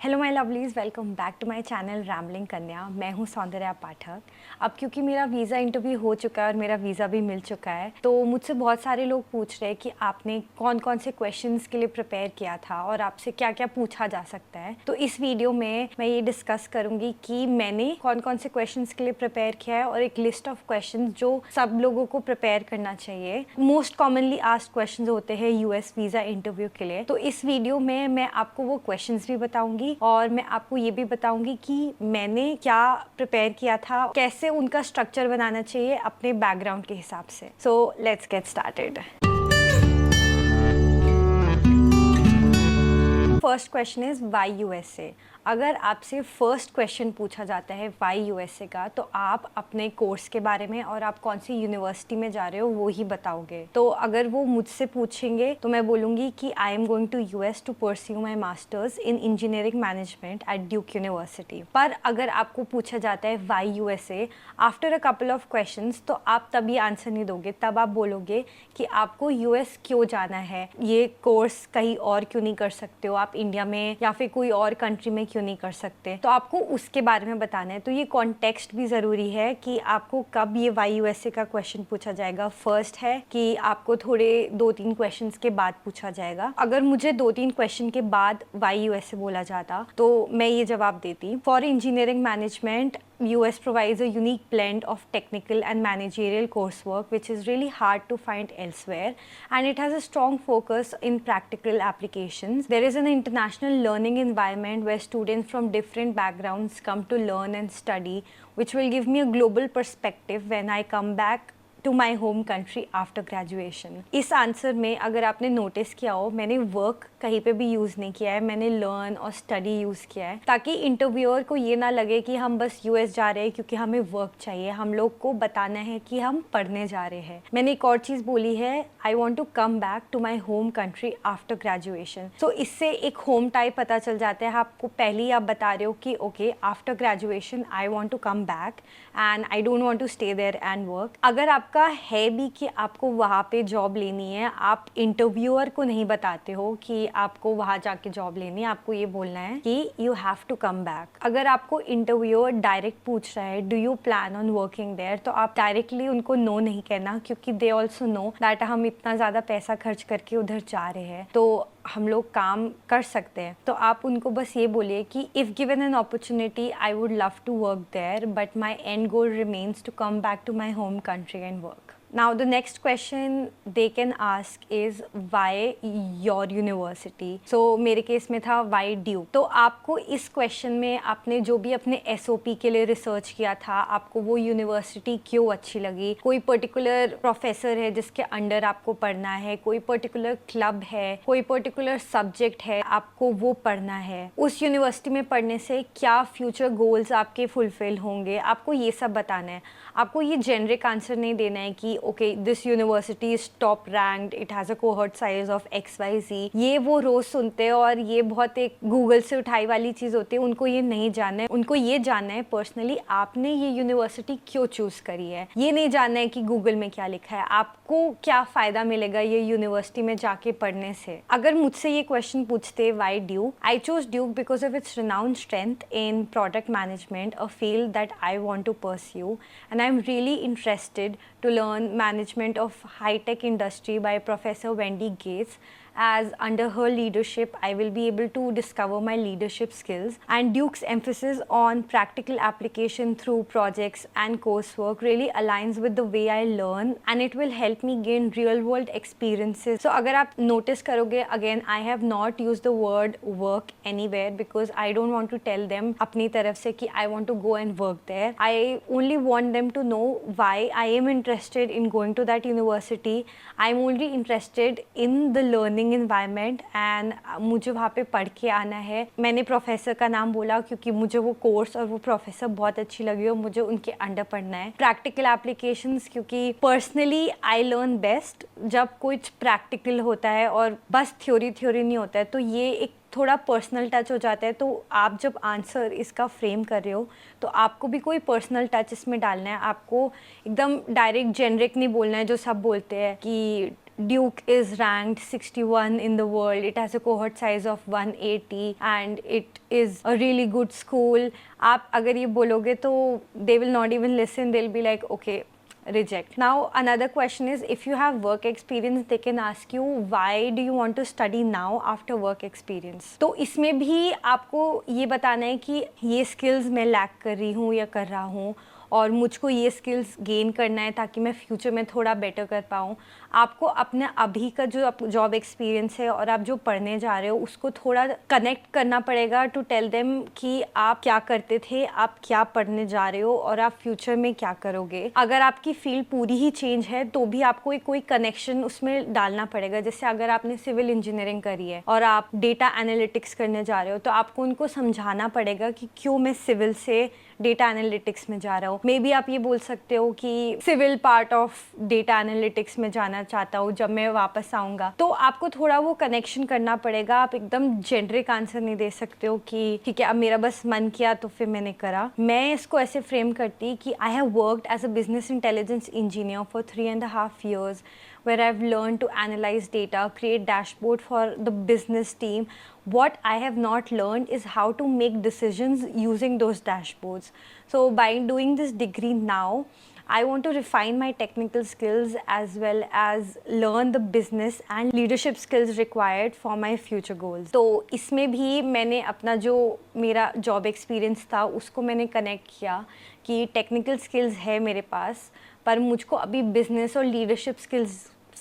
Hello my lovelies, welcome back to my channel रैमलिंग कन्या। मैं हूँ सौंदर्या पाठक। अब क्योंकि मेरा वीज़ा इंटरव्यू हो चुका है और मेरा वीज़ा भी मिल चुका है, तो मुझसे बहुत सारे लोग पूछ रहे हैं कि आपने कौन कौन से क्वेश्चंस के लिए प्रिपेयर किया था और आपसे क्या क्या पूछा जा सकता है। तो इस वीडियो में मैं ये डिस्कस करूँगी कि मैंने कौन कौन से क्वेश्चंस के लिए प्रिपेयर किया है और एक लिस्ट ऑफ क्वेश्चन जो सब लोगों को प्रिपेयर करना चाहिए। मोस्ट कॉमनली आस्क्ड क्वेश्चन होते हैं यूएस वीज़ा इंटरव्यू के लिए। तो इस वीडियो में मैं आपको वो क्वेश्चन भी बताऊँगी और मैं आपको ये भी बताऊंगी कि मैंने क्या प्रिपेयर किया था, कैसे उनका स्ट्रक्चर बनाना चाहिए अपने बैकग्राउंड के हिसाब से। So let's get started. First question is why USA. अगर आपसे फर्स्ट क्वेश्चन पूछा जाता है वाई यूएसए का, तो आप अपने कोर्स के बारे में और आप कौन सी यूनिवर्सिटी में जा रहे हो वो ही बताओगे। तो अगर वो मुझसे पूछेंगे तो मैं बोलूँगी कि I am going to US to pursue my masters in engineering management at Duke University. पर अगर आपको पूछा जाता है why USA after a couple of questions, तो आप तभी आंसर नहीं दोगे। तब आप बोलोगे कि आपको यूएस क्यों जाना है, ये कोर्स कहीं और क्यों नहीं कर सकते हो, आप इंडिया में या फिर कोई और कंट्री में क्यों नहीं कर सकते। तो आपको उसके बारे में बताना है। तो ये कॉन्टेक्स्ट भी ज़रूरी है कि आपको कब ये वाई यूएसए का क्वेश्चन पूछा जाएगा। फर्स्ट है कि आपको थोड़े 2-3 क्वेश्चंस के बाद पूछा जाएगा। अगर मुझे 2-3 क्वेश्चन के बाद वाई यूएसए बोला जाता तो मैं ये जवाब देती, for engineering management US provides a unique blend of technical and managerial coursework which is really hard to find elsewhere, and it has a strong focus in practical applications. There is an international learning environment where students from different backgrounds come to learn and study, which will give me a global perspective when I come back to my home country after graduation. इस answer में अगर आपने notice किया हो, मैंने work कहीं पे भी यूज़ नहीं किया है, मैंने लर्न और स्टडी यूज़ किया है, ताकि इंटरव्यूअर को ये ना लगे कि हम बस यूएस जा रहे हैं क्योंकि हमें वर्क चाहिए। हम लोग को बताना है कि हम पढ़ने जा रहे हैं। मैंने एक और चीज़ बोली है, I want to come back to my home country after graduation. So इससे एक होम टाइप पता चल जाता है। आपको पहले ही आप बता रहे हो कि okay, after graduation I want to come back and I don't want to stay there and work. अगर आपका है भी कि आपको वहाँ पे जॉब लेनी है, आप इंटरव्यूअर को नहीं बताते हो कि आपको वहाँ जाके जॉब लेनी है, आपको ये बोलना है कि you have to come back. अगर आपको इंटरव्यूअर डायरेक्ट पूछ रहा है do you plan on working there, तो आप डायरेक्टली उनको नो नहीं कहना, क्योंकि दे ऑल्सो नो दैट हम इतना ज़्यादा पैसा खर्च करके उधर जा रहे हैं तो हम लोग काम कर सकते हैं। तो आप उनको बस ये बोलिए कि if given an opportunity I would love to work there, but my end goal remains to come back to my home country and work. Now the next question they can ask is why your university? So मेरे case में था why Duke। तो आपको इस question में आपने जो भी अपने SOP के लिए रिसर्च किया था, आपको वो यूनिवर्सिटी क्यों अच्छी लगी, कोई पर्टिकुलर प्रोफेसर है जिसके अंडर आपको पढ़ना है, कोई पर्टिकुलर क्लब है, कोई पर्टिकुलर सब्जेक्ट है आपको वो पढ़ना है, उस यूनिवर्सिटी में पढ़ने से क्या फ्यूचर गोल्स आपके फुलफिल होंगे, आपको ये सब बताना है। आपको ये जेनरिक आंसर नहीं देना है कि okay this university is top ranked, it has a cohort size of XYZ। ये वो रोज़ सुनते हैं और ये बहुत एक गूगल से उठाई वाली चीज़ होती है। उनको ये नहीं जानना है, उनको ये जानना है पर्सनली आपने ये यूनिवर्सिटी क्यों चूज़ करी है। ये नहीं जानना है कि गूगल में क्या लिखा है, आपको क्या फ़ायदा मिलेगा ये यूनिवर्सिटी में जाके पढ़ने से। अगर मुझसे ये क्वेश्चन पूछते why Duke, I choose Duke because of its renowned strength in product management, a field that I want to pursue, and I'm really interested to learn management of high-tech industry by Professor Wendy Gates, as under her leadership I will be able to discover my leadership skills, and Duke's emphasis on practical application through projects and coursework really aligns with the way I learn, and it will help me gain real world experiences. So अगर आप notice करोगे, again I have not used the word work anywhere because I don't want to tell them अपनी तरफ से कि I want to go and work there. I only want them to know why I am interested in going to that university. I'm only interested in the learning environment and मुझे वहाँ पे पढ़ के आना है। मैंने प्रोफेसर का नाम बोला क्योंकि मुझे वो कोर्स और वो प्रोफेसर बहुत अच्छी लगी और मुझे उनके अंडर पढ़ना है। प्रैक्टिकल एप्लीकेशंस, क्योंकि पर्सनली आई लर्न बेस्ट जब कुछ प्रैक्टिकल होता है और बस थ्योरी नहीं होता है, तो ये एक थोड़ा पर्सनल टच हो जाता है। तो आप जब आंसर इसका फ्रेम कर रहे हो तो आपको भी कोई पर्सनल टच इसमें डालना है। आपको एकदम डायरेक्ट जेनरिक नहीं बोलना है जो सब बोलते हैं कि Duke is ranked 61 in the world. It has a cohort size of 180 and it is a really good school. आप अगर ये बोलोगे तो they will not even listen. They'll be like, okay, reject. Now another question is, if you have work experience, they can ask you why do you want to study now after work experience. तो इसमें भी आपको ये बताना है कि ये skills मैं lack कर रही हूँ या कर रहा हूँ और मुझको ये स्किल्स गेन करना है ताकि मैं फ्यूचर में थोड़ा बेटर कर पाऊँ. आपको अपने अभी का जो जॉब एक्सपीरियंस है और आप जो पढ़ने जा रहे हो उसको थोड़ा कनेक्ट करना पड़ेगा टू टेल देम कि आप क्या करते थे, आप क्या पढ़ने जा रहे हो और आप फ्यूचर में क्या करोगे. अगर आपकी फील्ड पूरी ही चेंज है तो भी आपको कोई कनेक्शन उसमें डालना पड़ेगा. जैसे अगर आपने सिविल इंजीनियरिंग करी है और आप डेटा एनालिटिक्स करने जा रहे हो तो आपको उनको समझाना पड़ेगा कि क्यों मैं सिविल से डेटा एनालिटिक्स में जा रहा हूँ. मे बी आप ये बोल सकते हो कि civil part of data analytics में जाना चाहता हूँ जब मैं वापस आऊँगा. तो आपको थोड़ा वो कनेक्शन करना पड़ेगा. आप एकदम जेनरिक आंसर नहीं दे सकते हो कि ठीक है अब मेरा बस मन किया तो फिर मैंने करा. मैं इसको ऐसे फ्रेम करती कि I have worked as a business intelligence engineer for 3.5 years where I've learned to analyze data, create dashboard for the business team. What I have not learned is how to make decisions using those dashboards. So by doing this degree now, I want to refine my technical skills as well as learn the business and leadership skills required for my future goals. तो इसमें भी मैंने अपना जो मेरा job experience था उसको मैंने कनेक्ट किया कि टेक्निकल स्किल्स है मेरे पास पर मुझको अभी बिजनेस और लीडरशिप स्किल्स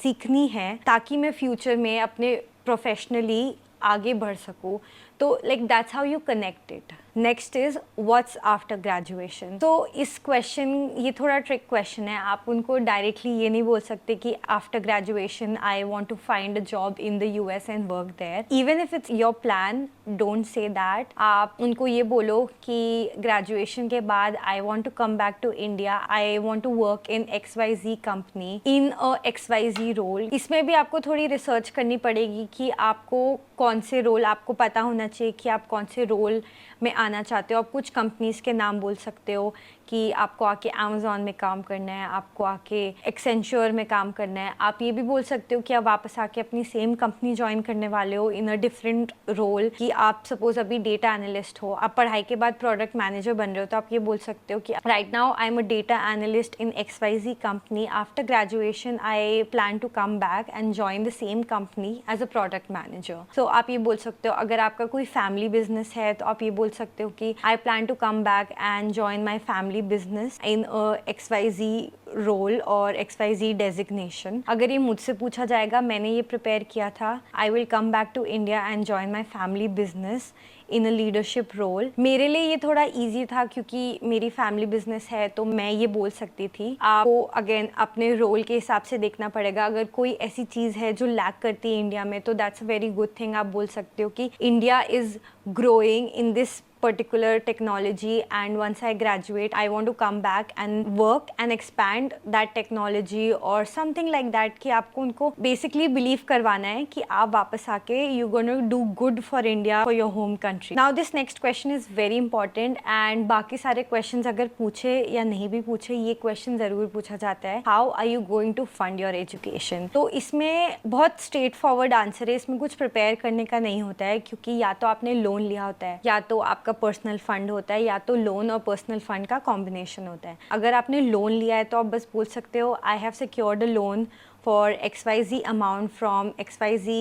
सीखनी है ताकि मैं फ्यूचर में अपने प्रोफेशनली आगे बढ़ सकूँ. तो like that's how you connect it. Next is what's after graduation. तो इस क्वेश्चन ये थोड़ा ट्रिक क्वेश्चन है. आप उनको डायरेक्टली ये नहीं बोल सकते कि after graduation I want to find a job in the US and work there. Even if it's your plan, don't say that. आप उनको ये बोलो कि ग्रेजुएशन के बाद I want to come back to India, I want to work in XYZ company in a XYZ role. इसमें भी आपको थोड़ी रिसर्च करनी पड़ेगी कि आपको कौन से रोल, आपको पता होना चाहिए कि आप कौन से रोल में आना चाहते हो. आप कुछ कंपनीज़ के नाम बोल सकते हो कि आपको आके अमेज़ॉन में काम करना है, आपको आके एक्सेंचर में काम करना है. आप ये भी बोल सकते हो कि आप वापस आके अपनी सेम कंपनी ज्वाइन करने वाले हो इन अ डिफरेंट रोल. कि आप सपोज अभी डेटा एनालिस्ट हो, आप पढ़ाई के बाद प्रोडक्ट मैनेजर बन रहे हो तो आप ये बोल सकते हो कि right now I am a data analyst in XYZ company. After graduation I plan to come back and join the same company as a product manager. So आप ये बोल सकते हो. अगर आपका कोई फैमिली बिजनेस है तो आप ये बोल सकते हो कि I plan to come back and join my family business in a XYZ role और XYZ designation. अगर ये मुझसे पूछा जाएगा, मैंने ये प्रिपेयर किया था, I will come back to India and join my family business in a leadership role. मेरे लिए ये थोड़ा इजी था क्योंकि मेरी फैमिली बिजनेस है तो मैं ये बोल सकती थी. आपको अगेन अपने रोल के हिसाब से देखना पड़ेगा. अगर कोई ऐसी चीज़ है जो लैक करती है इंडिया में तो that's a very good thing. आप बोल सकते हो कि India is growing in this particular technology and once I graduate I want to come back and work and expand that technology or something like that. कि आपको उनको basically believe करवाना है कि आप वापस आके you're going to do good for India, for your home country. Now this next question is very important and बाकी सारे questions अगर पूछे या नहीं भी पूछे ये question ज़रूर पूछा जाता है. How are you going to fund your education? तो इसमें बहुत straight forward answer है. इसमें कुछ prepare करने का नहीं होता है क्योंकि या तो आपने लोन लिया होता है या तो आपका पर्सनल फंड होता है या तो लोन और पर्सनल फंड का कॉम्बिनेशन होता है. अगर आपने लोन लिया है तो आप बस बोल सकते हो I have secured a loan for XYZ amount from XYZ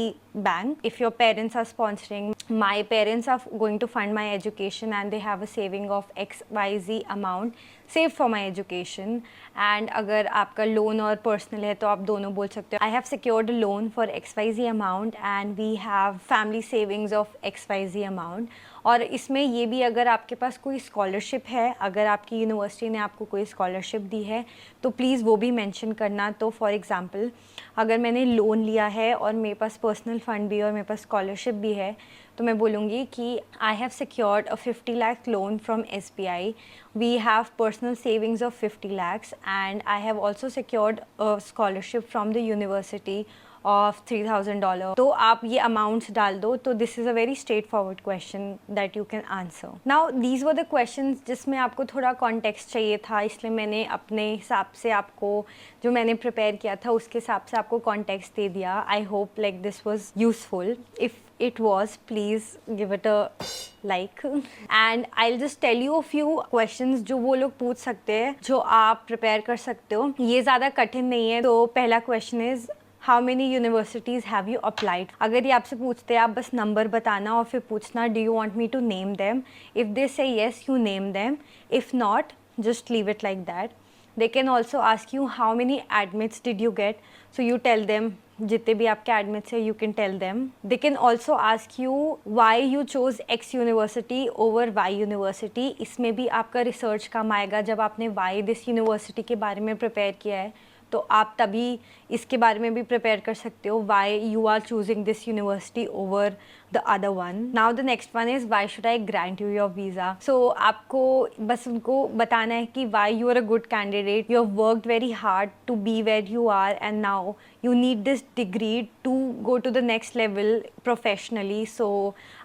bank. If your parents are sponsoring, my parents are going to fund my education and they have a saving of XYZ amount saved for my education. And अगर आपका loan और personal है तो आप दोनों बोल सकते हो I have secured a loan for XYZ amount and we have family savings of XYZ amount. और इसमें ये भी अगर आपके पास कोई स्कॉलरशिप है, अगर आपकी यूनिवर्सिटी ने आपको कोई स्कॉलरशिप दी है तो प्लीज़ वो भी मेंशन करना. तो फॉर एग्जांपल अगर मैंने लोन लिया है और मेरे पास पर्सनल फ़ंड भी है और मेरे पास स्कॉलरशिप भी है तो मैं बोलूँगी कि I have secured a 50 lakh loan from SBI. We have personal savings of 50 lakhs and I have also secured a scholarship from the University of $3,000, तो आप ये अमाउंट्स डाल दो. तो this is a very straight forward question that you can answer. Now these were the questions जिसमें आपको थोड़ा context चाहिए था, इसलिए मैंने अपने हिसाब से आपको जो मैंने प्रिपेयर किया था उसके हिसाब से आपको कॉन्टेक्स्ट दे दिया. I hope like this was useful. If it was, please give it a like. And I'll just tell you a few questions जो वो लोग पूछ सकते हैं, जो आप प्रिपेयर कर सकते हो. ये ज़्यादा कठिन नहीं है. तो पहला question is how many universities have you applied. अगर ये आपसे पूछते हैं, आप बस नंबर बताना और फिर पूछना do you want me to name them. If they say yes, you name them. If not, just leave it like that. They can also ask you how many admits did you get, so you tell them जितने भी आपके admits है, you can tell them. They can also ask you why you chose X university over Y university. इसमें भी आपका research काम आएगा. जब आपने why this university के बारे में prepare किया है, तो आप तभी इसके बारे में भी प्रिपेयर कर सकते हो. Why you are choosing this university over the other one. Now the next one is why should I grant you your visa. So आपको बस उनको बताना है कि why you are a good candidate, you have worked very hard to be where you are and now you need this degree to go to the next level professionally. So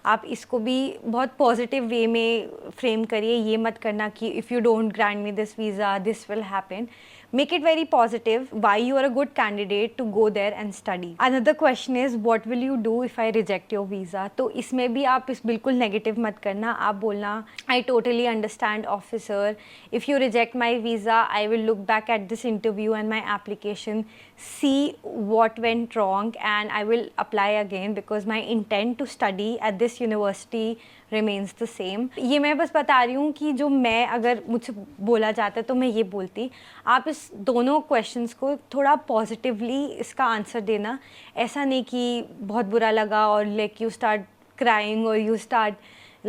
आप इसको भी बहुत पॉजिटिव वे में frame करिए. ये मत करना कि if you don't grant me this visa this will happen. Make it very positive. Why you are a good candidate to go there and study. Another question is what will you do if I reject your visa. तो इसमें भी आप इस बिल्कुल negative मत करना. आप बोलना I totally understand officer. If you reject my visa, I will look back at this interview and my application, see what went wrong and I will apply again because my intent to study at this university remains the same. ये मैं बस बता रही हूँ कि जो मैं अगर मुझसे बोला जाता है तो मैं ये बोलती. आप इस दोनों क्वेश्चंस को थोड़ा पॉजिटिवली इसका आंसर देना. ऐसा नहीं कि बहुत बुरा लगा और like you start crying or you start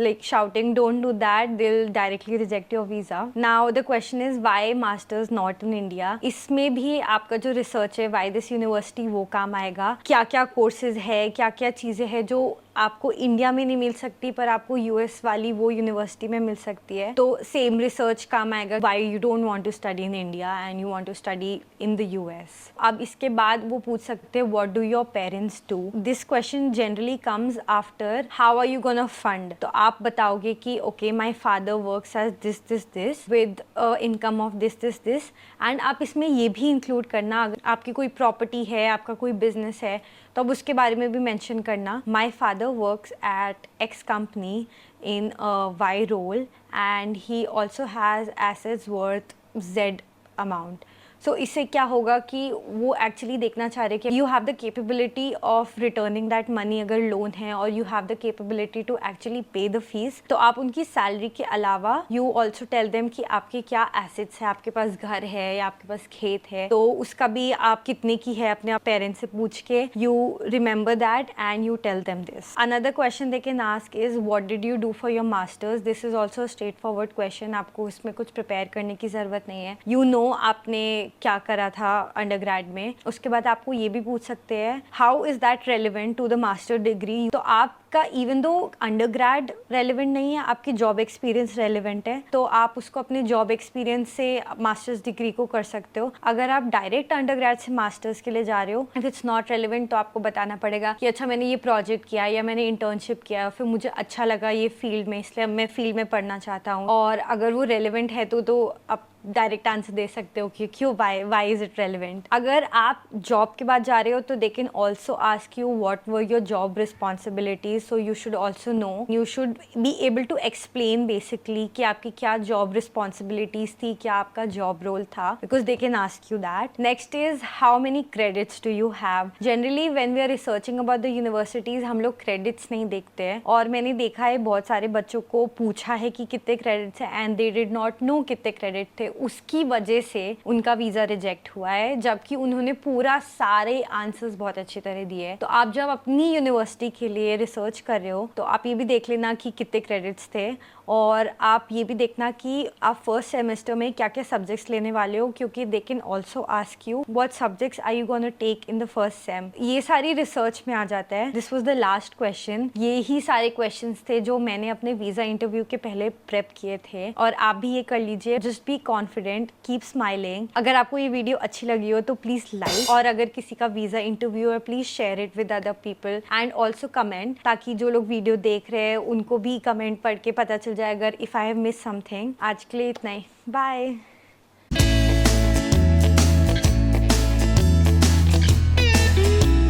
like shouting. Don't do that, they'll directly reject your visa. Now the question is why masters not in India. इसमें भी आपका जो रिसर्च है why this university वो काम आएगा. क्या क्या कोर्सेज है, क्या क्या चीज़ें हैं जो आपको इंडिया में नहीं मिल सकती पर आपको यूएस वाली वो यूनिवर्सिटी में मिल सकती है. तो सेम रिसर्च काम आएगा why you don't want to study in India and you want to study in the US. अब इसके बाद वो पूछ सकते हैं what do your parents do. This question generally comes after how are you gonna fund. तो आप बताओगे कि okay my father works as this this this with income of this this this. And आप इसमें ये भी इंक्लूड करना अगर आपकी कोई प्रॉपर्टी है, आपका कोई बिजनेस है, तो अब उसके बारे में भी मेंशन करना. My father works at X company in a Y role and he also has assets worth Z amount. सो इससे क्या होगा कि वो एक्चुअली देखना चाह रहे कि you have the capability of returning that money अगर लोन है, और you have the capability to actually pay the fees. तो आप उनकी सैलरी के अलावा यू ऑल्सो टेल देम कि आपके क्या एसेट्स है, आपके पास घर है या आपके पास खेत है, तो उसका भी आप कितने की है अपने पेरेंट्स से पूछ के you remember that and you tell them this. Another question they can ask is what did you do for your masters. This is also straight forward question. आपको इसमें कुछ प्रिपेयर करने की ज़रूरत नहीं है. यू नो आपने क्या करा था अंडरग्रेड में. उसके बाद आपको ये भी पूछ सकते हैं how is that relevant to the master degree. तो आपका इवन दो अंडरग्रेड रेलिवेंट नहीं है, आपकी जॉब एक्सपीरियंस रेलिवेंट है, तो आप उसको अपने जॉब एक्सपीरियंस से मास्टर्स डिग्री को कर सकते हो. अगर आप डायरेक्ट अंडरग्रेड से मास्टर्स के लिए जा रहे हो, इफ इट्स नॉट रेलिवेंट, तो आपको बताना पड़ेगा कि अच्छा मैंने ये प्रोजेक्ट किया या मैंने इंटर्नशिप किया, फिर मुझे अच्छा लगा ये फील्ड में, इसलिए मैं फील्ड में पढ़ना चाहता हूँ. और अगर वो रेलिवेंट है तो आप डायरेक्ट आंसर दे सकते हो कि क्यों, वाई इज इट रेलिवेंट. अगर आप जॉब के बाद जा रहे हो तो they can also ask you what were your job responsibilities. So you should also know, you should be able to explain basically कि आपकी क्या जॉब रिस्पॉन्सिबिलिटीज थी, क्या आपका जॉब रोल था, because they can ask you that. Next is how many credits do you have. Generally when we are researching about the universities हम लोग credits नहीं देखते हैं, और मैंने देखा है बहुत सारे बच्चों को पूछा है कि कितने क्रेडिट्स हैं and they did not know कितने क्रेडिट थे. उसकी वजह से उनका वीज़ा रिजेक्ट हुआ है, जबकि उन्होंने पूरा सारे आंसर्स बहुत अच्छी तरह दिए. तो आप जब अपनी यूनिवर्सिटी के लिए रिसर्च रिसर्च कर रहे हो तो आप ये भी देख लेना कि कितने क्रेडिट्स थे, और आप ये भी देखना कि आप फर्स्ट सेमेस्टर में क्या क्या सब्जेक्ट्स लेने वाले हो, क्योंकि they can also ask you what subjects are you gonna take in the first sem. ये सारी रिसर्च में आ जाता है। This was the last question. ये ही सारे क्वेश्चंस थे जो मैंने अपने वीज़ा इंटरव्यू के पहले प्रेप किए थे, और आप भी ये कर लीजिए। Just be confident, keep smiling. अगर आपको ये वीडियो अच्छी लगी हो तो प्लीज़ लाइक, और अगर किसी का वीज़ा इंटरव्यू है please share it with other people and also comment, ताकि जो लोग वीडियो देख रहे हैं उनको भी कमेंट पढ़ के पता चल जाए अगर if I have miss something. आज के लिए इतना ही, बाय।